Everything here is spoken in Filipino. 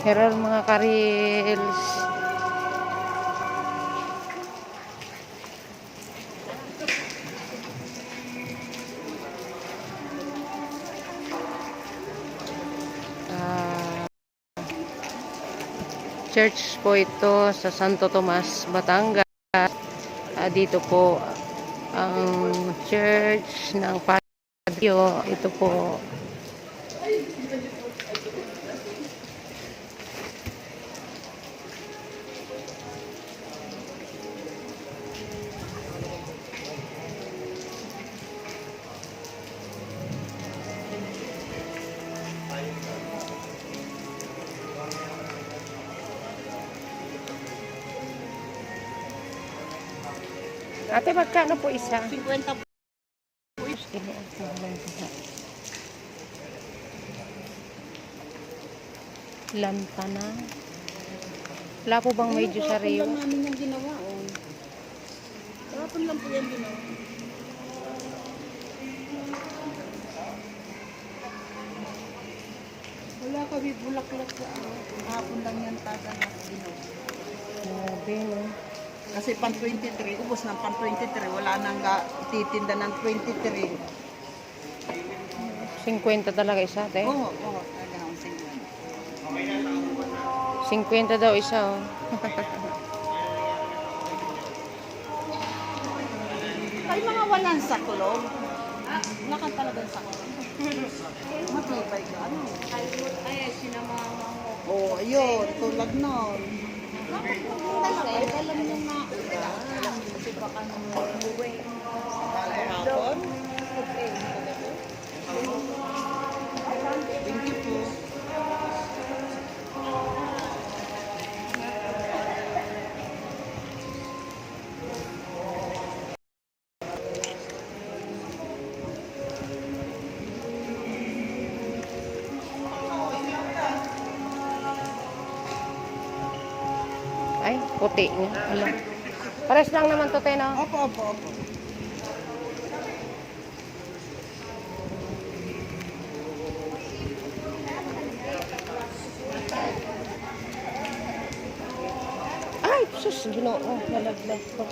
Meron mga karils. Church po ito sa Santo Tomas, Batangas. Dito po ang church ng Padre. Ito po. Ate, magkano po isa? 50 po. Lantana. Wala po bang medyo sa Rio? Kahapon lang namin yung ginawa, oh. Kahapon lang po yung ginawa. Wala kami bulaklak sa ano. Kahapon lang yan taga na ginawa. Grabe, no? Kasi pan 23, ubos ng pan 23. Wala nang titinda ng 23. 50 talaga isa, te. Oo, oo. Talaga akong 50 daw isa, oh. Ay, mga walang saklog. Wala ka talagang saklog. Matibay ka, ano? Ay, sinamama mo. Oo, ayun. Tulad nun. Ay, alam niyo na. Kasi baka nung umuwi. Hapon? Thank you po. Ay, puti niya. Alam. Pares lang naman to, te, no? Opo, opo, opo. Ay, sus, ginoo. Nalaglag ko.